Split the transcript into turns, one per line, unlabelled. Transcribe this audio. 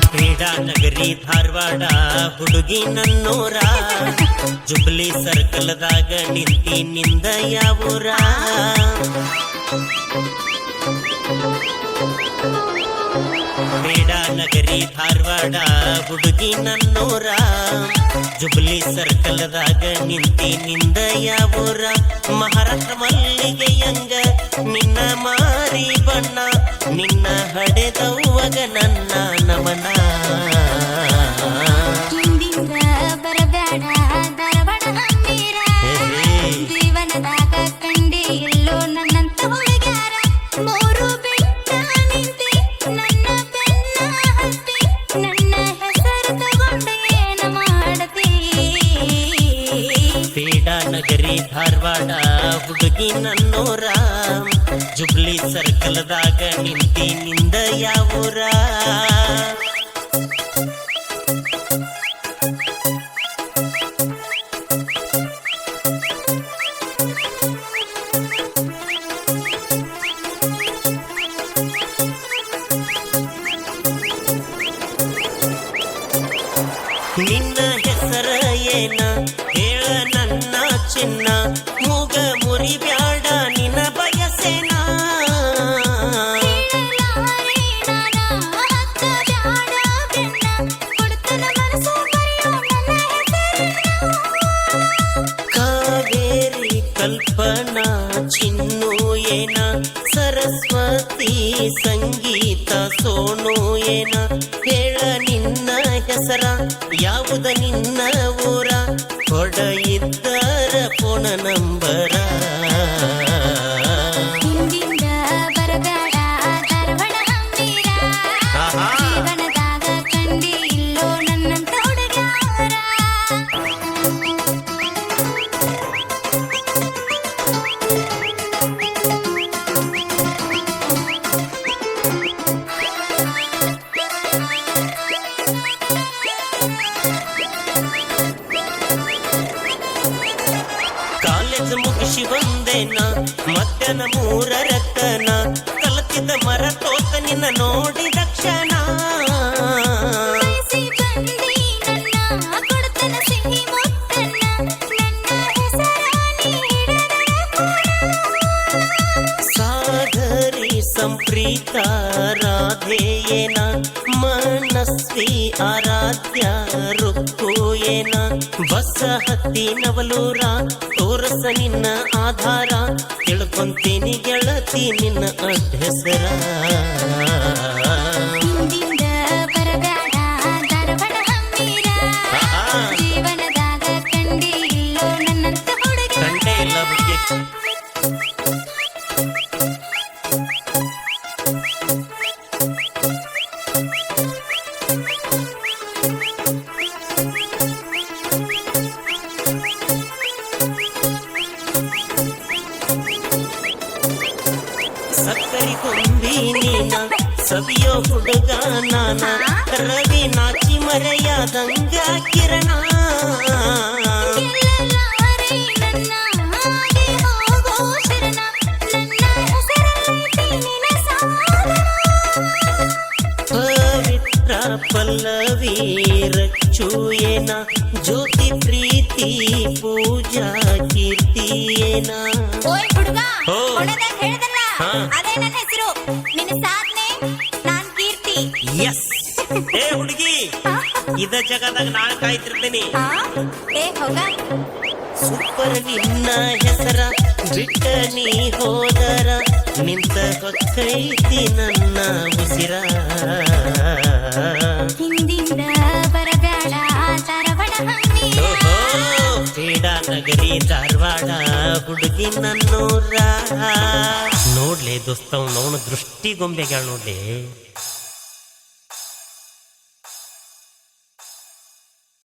ಕ್ರೀಡಾನಗರಿ ಧಾರವಾಡ ಹುಡುಗಿ ನನ್ನೂರ ಜುಬ್ಲಿ ಸರ್ಕಲ್ದಾಗ ನಿಂತಿ ನಿಂದ ಯಾವೂರ ಕ್ರೀಡಾನಗರಿ ಧಾರವಾಡ ಹುಡುಗಿ ನನ್ನೂರ ಜುಬ್ಲಿ ಸರ್ಕಲ್ದಾಗ ನಿಂತಿ ನಿಂದ ಯಾವೂರ ಮಹಾರಾಷ್ಟ್ರ ಮಲ್ಲಿಗೆಯಂಗ ನಿನ್ನ ಮಾರಿ ಬಣ್ಣ ನಿನ್ನ ಹಡೆದವ್ವಗ ನನ್ನ ನಮನ
ಬರಬೇಡ ಧಾರವಾಡ ಹಂಬೀರ ಜೀವನದಾಗ ಕಂಡಿ ಎಲ್ಲೋ ನನ್ನಂತ ಹುಡುಗ್ಯಾರ ಮೂರು ಬೆಟ್ಟ ನಿಂತಿ ನನ್ನ ಬೆನ್ನ ಹತ್ತಿ ನನ್ನ ಹೆಸರು ತಗೊಂಡು ಏನ ಮಾಡತಿ
ಕ್ರೀಡಾನಗರಿ ಧಾರವಾಡ ಹುಡುಗಿ ನನ್ನೂರ ಜುಬ್ಲಿ ಸರ್ಕಲ್ದಾಗ ನಿಂತಿ ನಿಂದ ಯಾವೂರ ನಿನ್ನ ಹೆಸರ ಏನ ಹೇಳ ನನ್ನ ಚಿನ್ನ ಮೂಗ ಮುರಿಬ್ಯಾಡ ನಿನ್ನ ಬಯಸೇನ ಕಾವೇರಿ ಕಲ್ಪನಾ ಚಿನ್ನು ಏನ ಸರಸ್ವತಿ ಸಂಗೀತ ಸೋನು ಏನ ಹೇಳ ನಿನ್ನ ಹೆಸರ ಯಾವುದು ನಿನ್ನ ಊರ ಕೊಡ ಇದ್ದರ ಫೋನ ನಂಬರ
ಹಿಂದಿಂದ ಬರಬೇಡ ಧಾರವಾಡ ಹಂಬೀರ ಜೀವನದಾಗ ಕಂಡಿ ಇಲ್ಲೋ ನನ್ನಂತ ಹುಡುಗ್ಯಾರ
ಕಾಲೇಜ್ ಮುಗಿಸಿ ಬಂದೇನ ಮಧ್ಯಾಹ್ನ 3:00 ಕಲತಿದ್ದ ಮರ ತೋತ ನಿನ್ನ ನೋಡಿದ ಕ್ಷಣ
ಬಯಸಿ ಬಂದಿ ನನ್ನ ಕೊಡ್ತನ ಸಿಹಿ ಮುತ್ತನ್ನ ನನ್ನ ಹೆಸರ
ಸಾಗರಿ ಸಂಪ್ರೀತ ರಾಧೇಯೇನ ಮನಸ್ವಿ ಆರಾಧ್ಯ ರುಕ್ಕು ಏನ ಬಸ ಹತ್ತಿ ನವಲೂರ ತೋರಸ ನಿನ್ನ ಆಧಾರ ತಿಳ್ಕೊಂತೀನಿ ಗೆಳತಿ ನಿನ್ನ ಅಡ್ಡೆಸರ
ಹಿಂದಿಂದ ಬರಬೇಡ ಧಾರವಾಡ ಹಂಬೀರ ಜೀವನದಾಗ ಕಂಡಿ ಇಲ್ಲೋ ನನ್ನಂತ ಹುಡುಗ
ಕಂಡೇ ಇಲ್ಲ ಬಗ್ಗೆ ಸಕ್ಕರಿ ಕೊಂಬಿ ನೀನ ಸವಿಯೋ ಹುಡುಗ ನಾನ ರವಿ ನಾಚಿ ಮರೆಯಾದಂಗ ಕಿರಣ
ಗೆಲ್ಲಲಾರೆ ನನ್ನ ಹಾಗೆ ಹೋಗೋ ಶರಣ ನನ್ನ ಹೆಸರಲ್ಲೈತಿ ನಿನ್ನ ಸಾಧನ
ಪವಿತ್ರ ಪಲ್ಲವಿ ರಚ್ಚು ಏನ ಜ್ಯೋತಿ ಪ್ರೀತಿ ಪೂಜಾ ಕೀರ್ತಿ ಏನ
ಓಯ್ ಹುಡುಗ
ಓ.
ಕೊನೆದಾಗ ಹೇಳ್ದಲ್ಲ
ಹಾ.
ಅದೇ ನನ್ನ ಹೆಸರು ನಿನ್ನ ಸಾಧನೆ ನಾನ್ ಕೀರ್ತಿ
ಎಸ್ ಏ ಹುಡುಗಿ ಇದ ಜಗದಾಗ ನಾಳೆ ಕಾಯ್ತಿರ್ತೇನೆ
ಏ ಹೋಗ
ಸೂಪರ್ ನಿನ್ನ ಹೆಸರ ಬಿಟ್ಟ ನೀ ಹೋದರ ನಿಂತ ಹೊಕ್ಕೈತಿ ನನ್ನ ಉಸಿರ
ಹಿಂದಿಂದ ಬರಬೇಡ ಧಾರವಾಡ ಹಂಬೀರ
ಕ್ರೀಡಾನಗರಿ ಧಾರವಾಡ ಹುಡುಗಿ ನನ್ನೂರ ನೋಡ್ಲೆ ದೋಸ್ತವ್ ನೋಣ ದೃಷ್ಟಿ ಗೊಂಬೆಗಳ ನೋಡ್ಲಿ